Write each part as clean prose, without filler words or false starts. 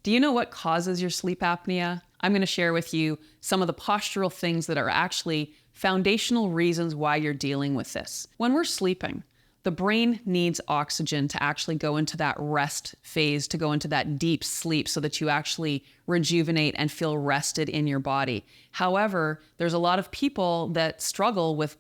Do you know what causes your sleep apnea? I'm going to share with you some of the postural things that are actually foundational reasons why you're dealing with this. When we're sleeping, the brain needs oxygen to actually go into that rest phase, to go into that deep sleep so that you actually rejuvenate and feel rested in your body. However, there's a lot of people that struggle with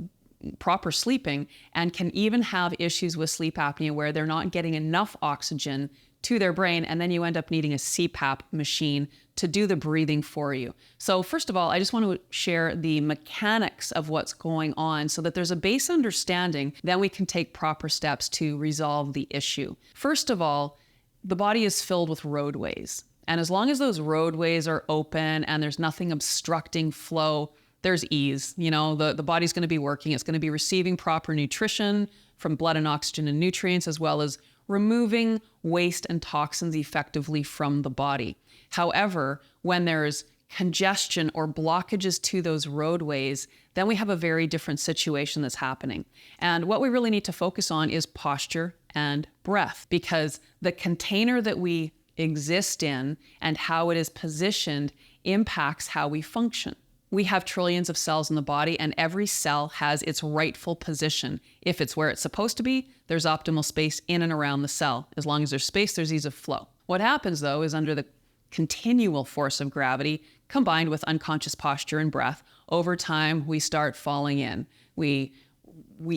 proper sleeping and can even have issues with sleep apnea where they're not getting enough oxygen to their brain, and then you end up needing a CPAP machine to do the breathing for you. So first of all, I just want to share the mechanics of what's going on so that there's a base understanding, then we can take proper steps to resolve the issue. First of all, the body is filled with roadways. And as long as those roadways are open and there's nothing obstructing flow, there's ease. You know, the body's going to be working. It's going to be receiving proper nutrition from blood and oxygen and nutrients, as well as removing waste and toxins effectively from the body. However, when there's congestion or blockages to those roadways, then we have a very different situation that's happening. And what we really need to focus on is posture and breath, because the container that we exist in and how it is positioned impacts how we function. We have trillions of cells in the body, and every cell has its rightful position. If it's where it's supposed to be, there's optimal space in and around the cell. As long as there's space, there's ease of flow. What happens, though, is under the continual force of gravity, combined with unconscious posture and breath, over time, we start falling in. We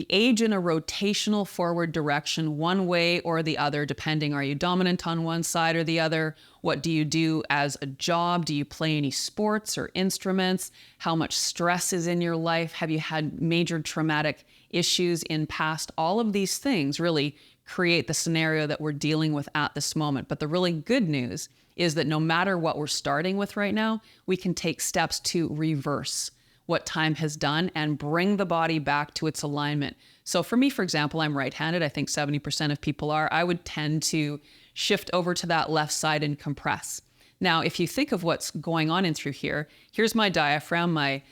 age in a rotational forward direction, one way or the other, depending, are you dominant on one side or the other? What do you do as a job? Do you play any sports or instruments? How much stress is in your life? Have you had major traumatic issues in past? All of these things really create the scenario that we're dealing with at this moment. But the really good news is that no matter what we're starting with right now, we can take steps to reverse what time has done and bring the body back to its alignment. So for me, for example, I'm right-handed. I think 70% of people are. I would tend to shift over to that left side and compress. Now, if you think of what's going on in through here, here's my diaphragm, my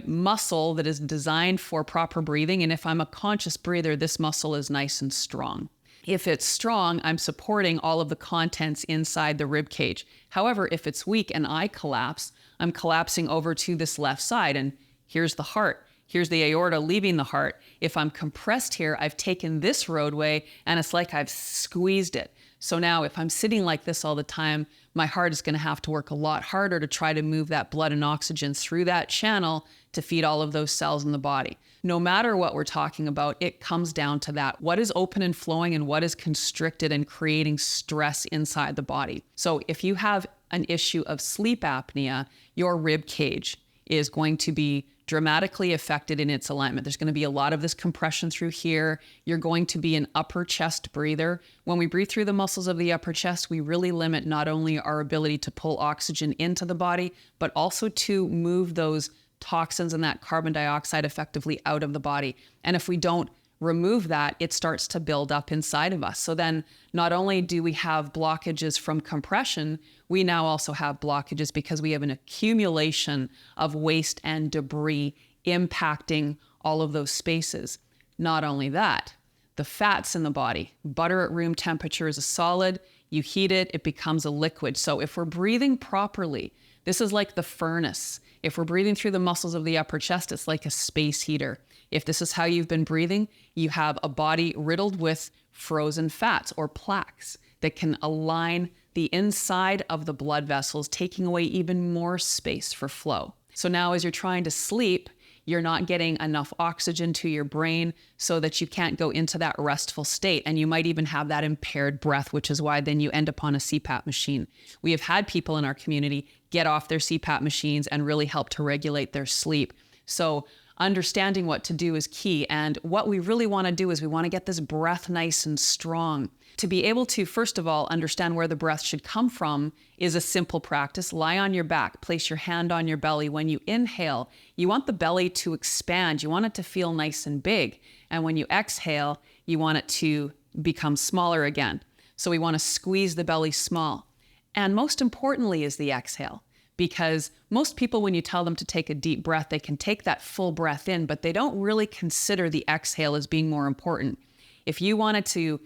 muscle that is designed for proper breathing. And if I'm a conscious breather, this muscle is nice and strong. If it's strong, I'm supporting all of the contents inside the rib cage. However, if it's weak and I collapse, I'm collapsing over to this left side, and here's the heart. Here's the aorta leaving the heart. If I'm compressed here, I've taken this roadway and it's like I've squeezed it. So now if I'm sitting like this all the time, my heart is going to have to work a lot harder to try to move that blood and oxygen through that channel to feed all of those cells in the body. No matter what we're talking about, it comes down to that. What is open and flowing and what is constricted and creating stress inside the body? So if you have an issue of sleep apnea, your rib cage is going to be dramatically affected in its alignment. There's going to be a lot of this compression through here. You're going to be an upper chest breather. When we breathe through the muscles of the upper chest, we really limit not only our ability to pull oxygen into the body, but also to move those toxins and that carbon dioxide effectively out of the body. And if we don't remove that, it starts to build up inside of us. So then not only do we have blockages from compression, we now also have blockages because we have an accumulation of waste and debris impacting all of those spaces. Not only that, the fats in the body, butter at room temperature is a solid. You heat it, it becomes a liquid. So if we're breathing properly, this is like the furnace. If we're breathing through the muscles of the upper chest, it's like a space heater. If this is how you've been breathing, you have a body riddled with frozen fats or plaques that can align the inside of the blood vessels, taking away even more space for flow. So now as you're trying to sleep, you're not getting enough oxygen to your brain so that you can't go into that restful state. And you might even have that impaired breath, which is why then you end up on a CPAP machine. We have had people in our community get off their CPAP machines and really help to regulate their sleep. So understanding what to do is key. And what we really want to do is we want to get this breath nice and strong. To be able to, first of all, understand where the breath should come from is a simple practice. Lie on your back, place your hand on your belly. When you inhale, you want the belly to expand. You want it to feel nice and big. And when you exhale, you want it to become smaller again. So we want to squeeze the belly small. And most importantly is the exhale. Because most people, when you tell them to take a deep breath, they can take that full breath in, but they don't really consider the exhale as being more important. If you wanted to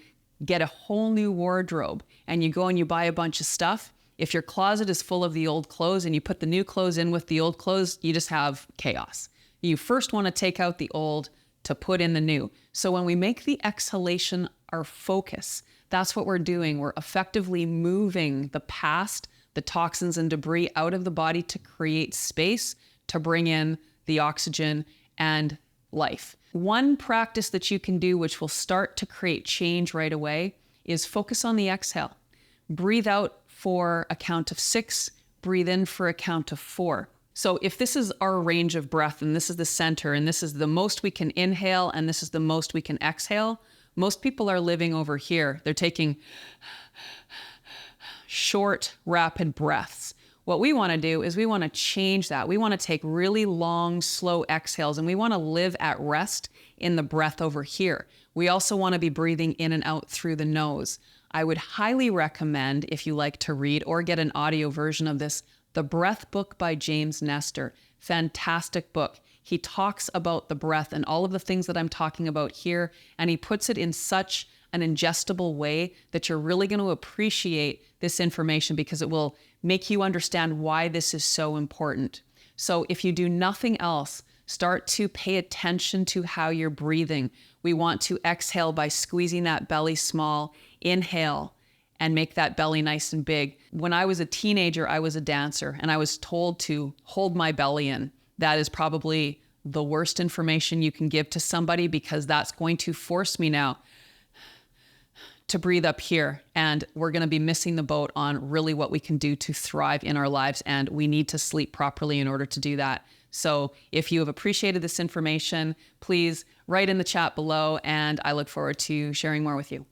get a whole new wardrobe and you go and you buy a bunch of stuff If your closet is full of the old clothes and you put the new clothes in with the old clothes, you just have chaos. You first want to take out the old to put in the new. So when we make the exhalation our focus, that's what we're doing. We're effectively moving the past, the toxins and debris out of the body to create space to bring in the oxygen and life. One practice that you can do, which will start to create change right away, is focus on the exhale. Breathe out for a count of 6, breathe in for a count of 4. So if this is our range of breath and this is the center and this is the most we can inhale and this is the most we can exhale, most people are living over here. They're taking short, rapid breaths. What we want to do is we want to change that. We want to take really long, slow exhales, and we want to live at rest in the breath over here. We also want to be breathing in and out through the nose. I would highly recommend, if you like to read or get an audio version of this, The Breath Book by James Nestor. Fantastic book. He talks about the breath and all of the things that I'm talking about here, and he puts it in such an ingestible way that you're really going to appreciate this information because it will make you understand why this is so important. So if you do nothing else, start to pay attention to how you're breathing. We want to exhale by squeezing that belly small, inhale, and make that belly nice and big. When I was a teenager, I was a dancer, and I was told to hold my belly in. That is probably the worst information you can give to somebody because that's going to force me now to breathe up here. And we're going to be missing the boat on really what we can do to thrive in our lives. And we need to sleep properly in order to do that. So if you have appreciated this information, please write in the chat below, and I look forward to sharing more with you.